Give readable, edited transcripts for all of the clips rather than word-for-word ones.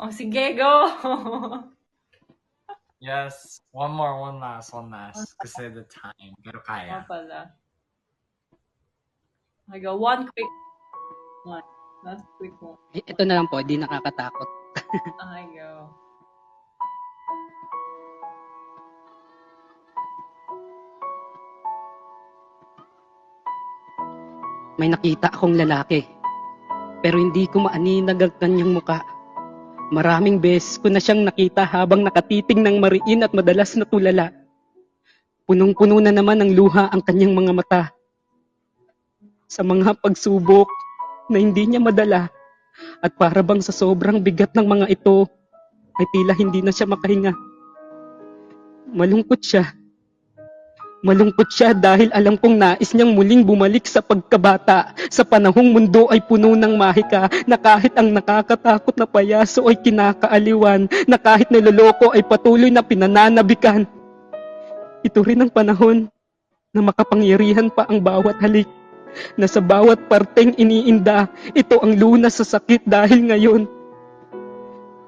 Oh, sige, go! Yes. One last. Kasi the time. Pero Oh, kaya. pala. I go, one quick one. Last quick one. Ito na lang po, di nakakatakot. I go. May nakita akong lalaki, pero hindi ko maaninag ang kanyang muka. Maraming beses ko na siyang nakita habang nakatiting ng mariin at madalas na tulala. Punong-puno na naman ng luha ang kanyang mga mata. Sa mga pagsubok na hindi niya madala at para bang sa sobrang bigat ng mga ito ay tila hindi na siya makahinga. Malungkot siya. Malungkot siya dahil alam kong nais niyang muling bumalik sa pagkabata sa panahong mundo ay puno ng mahika na kahit ang nakakatakot na payaso ay kinakaaliwan, na kahit niloloko ay patuloy na pinananabikan. Ito rin ang panahon na makapangyarihan pa ang bawat halik, na sa bawat parteng iniinda, ito ang lunas sa sakit dahil ngayon,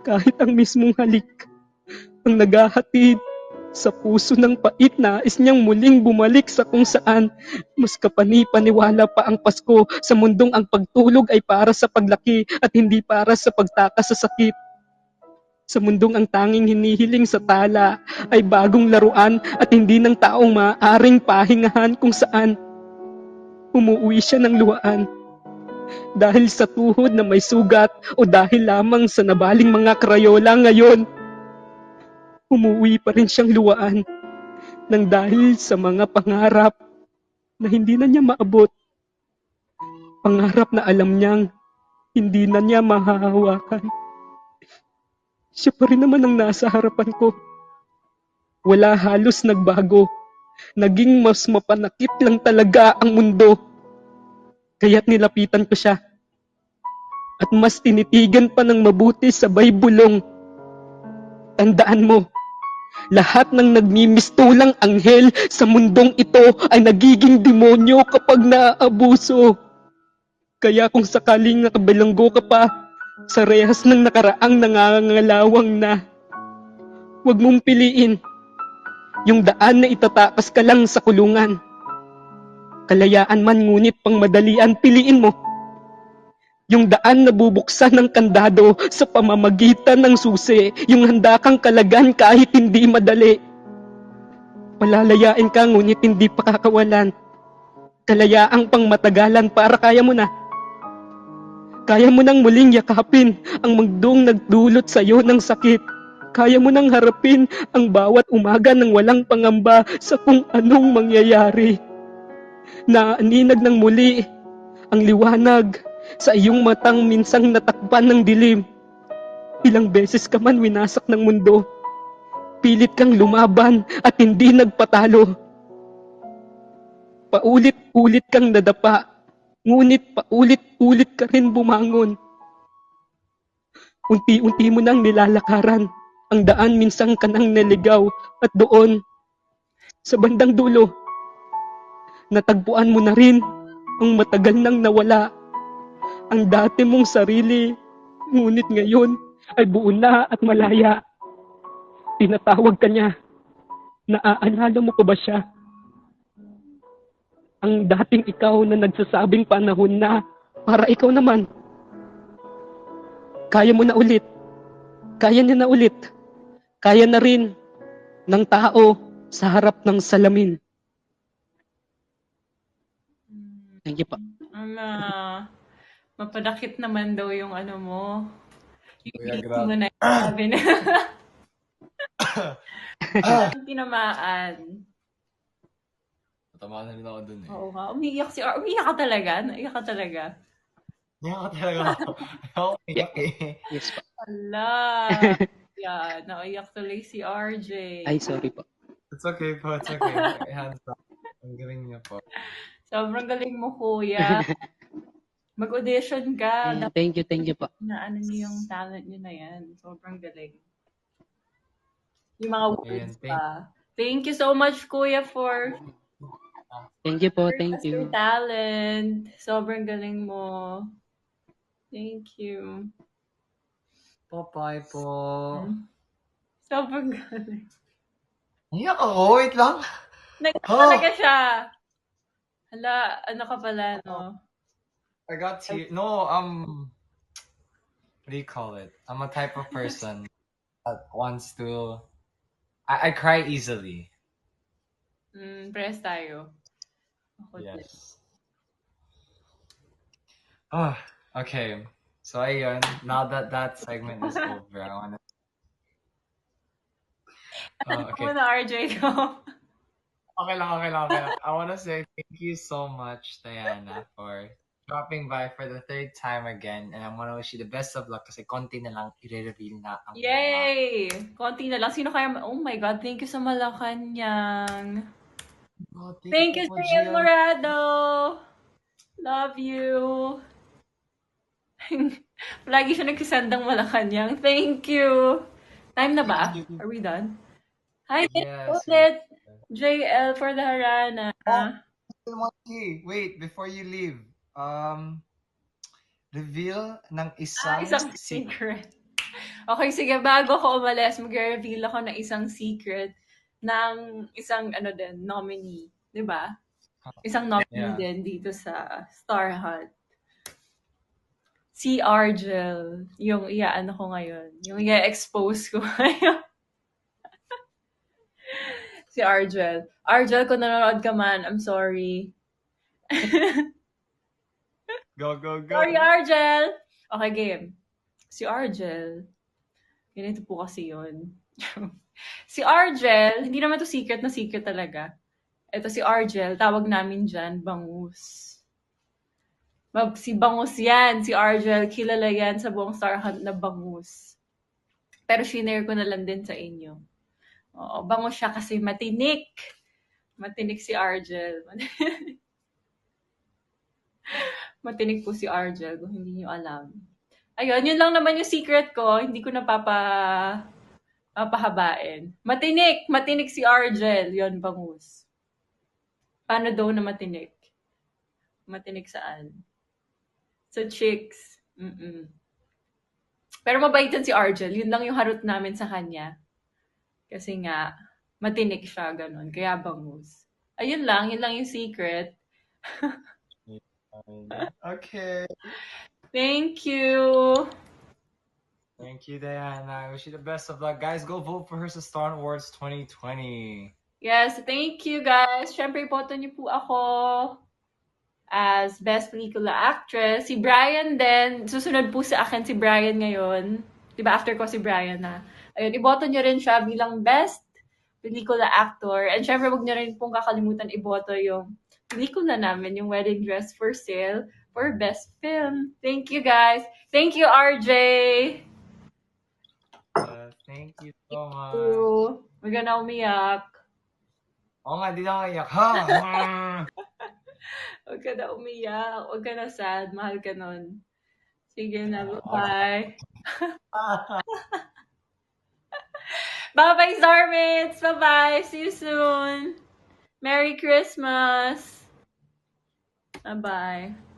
kahit ang mismong halik ang naghahatid sa puso ng pait, nais niyang muling bumalik sa kung saan mas kapani-paniwala pa ang Pasko sa mundong ang pagtulog ay para sa paglaki at hindi para sa pagtakas sa sakit. Sa mundong ang tanging hinihiling sa tala ay bagong laruan at hindi ng taong maaaring pahingahan kung saan umuwi siya ng luhaan dahil sa tuhod na may sugat o dahil lamang sa nabaling mga krayola. Ngayon, umuwi pa rin siyang luhaan nang dahil sa mga pangarap na hindi na niya maabot. Pangarap na alam niyang hindi na niya mahahawakan. Siya pa rin naman ang nasa harapan ko. Wala halos nagbago. Naging mas mapanakit lang talaga ang mundo. Kaya't nilapitan ko siya. At mas tinitigan pa ng mabuti sabay bulong. Tandaan mo, lahat ng nagmimistulang anghel sa mundong ito ay nagiging demonyo kapag naaabuso. Kaya kung sakaling nakabilanggo ka pa sa rehas ng nakaraang nangangalawang na, huwag mong piliin yung daan na itatakas ka lang sa kulungan. Kalayaan man ngunit pang madalian, piliin mo yung daan na bubuksan ng kandado sa pamamagitan ng susi, yung handa kang kalagan kahit hindi madali. Palalayain ka ngunit hindi pakakawalan. Kalayaang pang matagalan para kaya mo na. Kaya mo nang muling yakapin ang mundong nagdulot sa iyo ng sakit. Kaya mo nang harapin ang bawat umaga ng walang pangamba sa kung anong mangyayari. Naaninag ng muli ang liwanag sa iyong matang minsang natakpan ng dilim. Ilang beses ka man winasak ng mundo. Pilit kang lumaban at hindi nagpatalo. Paulit-ulit kang nadapa, ngunit paulit-ulit ka rin bumangon. Unti-unti mo nang nilalakaran ang daan, minsan ka nang naligaw at doon, sa bandang dulo, natagpuan mo na rin ang matagal nang nawala. Ang dati mong sarili, ngunit ngayon ay buo na at malaya. Tinatawag ka niya. Naaalala mo ko ba siya? Ang dating ikaw na nagsasabing panahon na para ikaw naman. Kaya mo na ulit. Kaya niya na ulit. Kaya na rin ng tao sa harap ng salamin. Thank you po. Mapadakit naman daw yung ano mo. Kuya, Yung grabe. mo na sabi na. Tinamaan. Tama na rin ako dun eh. Oo nga. Umiiyak Umiiyak ka talaga? Naiyak ka talaga? Naiyak ka talaga ako. Ako umiyak eh. Yes po. Ala. Yeah, naiyak tuloy si RJ. Ay, sorry po. It's okay po. It's okay. Hands up. Ang galing niya po. Sobrang galing mo, kuya. Mag-audition ka. Thank you po. Na ano niyo yung talent niyo na yan. Sobrang galing. Yung mga words pa. Thank you so much, kuya, for Thank you po. Thank your you. talent. Sobrang galing mo. Thank you. Bye-bye po. Sobrang galing. Iyak ako, wait lang. Talaga siya. Hala, ano ka pala, no? I got tears. No, what do you call it? I'm a type of person that wants to. I cry easily. Press tayo. Ako din. Yes. Oh, okay. So ayun, now that that segment is over, I wanna. Ano Okay. muna, RJ ko? Okay lang. I wanna say thank you so much, Diana, for dropping by for the third time again, and I wanna wish you the best of luck kasi konti na lang i-reveal na ang Yay! Konti na lang. Sino kaya? Oh my God, thank you sa Malacanang. Oh, Thank you, po, Jian Gian. Morado. Love you. Lagi siya nagsisendang Malacanang. Thank you. Time na ba? Are we done? Hi, Yes. ulit. JL for the Harana. Monkey, wait, before you leave, reveal ng isang secret. Okay, sige, bago ko umalis, mag-reveal ako ng isang secret ng isang nominee. Diba? Isang nominee din dito sa Star Hunt. Si Argel. Yung iaano ko ngayon. Yung i-expose ko ngayon. Si Argel. Argel, kung nanonood ka man, I'm sorry. Go. Sorry, Argel! Okay, game. Si Argel. Ganito po kasi yun. Si Argel, hindi naman to secret na secret talaga. Ito si Argel, tawag namin dyan, Bangus. Si Bangus yan, si Argel, kilala yan sa buong Star Hunt na Bangus. Pero shinare ko na lang din sa inyo. Oo, bangus siya kasi matinik. Matinik si Argel. Matinik po si Argel, kung hindi nyo alam. Ayun, yun lang naman yung secret ko. Hindi ko na papahabain. Matinik si Argel. Yun, bangus. Paano daw na matinik? Matinik saan? Sa chicks. Pero mabait si Argel. Yun lang yung harot namin sa kanya. Kasi nga, matinik siya, ganun. Kaya bangus. Ayun lang, yun lang yung secret. Okay. Thank you. Thank you, Diana. I wish you the best of luck. Guys, go vote for her sa Star Awards 2020. Yes, thank you guys. Siyempre, ipoto niyo po ako as Best Pelikula Actress. Si Brian din. Susunod po sa akin si Brian ngayon. Diba, after ko si Brian na. Ayun, iboto niyo rin siya bilang Best Pelikula Actor. And syempre, huwag niyo rin pong kakalimutan iboto yung pelikula namin, yung Wedding Dress for Sale for Best Film. Thank you, guys. Thank you, RJ. Thank you so much. Huwag ka na umiyak. Oo nga, di na ako iyak. Ha? Huwag ka na umiyak. Huwag ka na sad. Mahal ka nun. Sige na, bye-bye. Bye-bye, Zarmits! Bye-bye! See you soon! Merry Christmas! Bye-bye.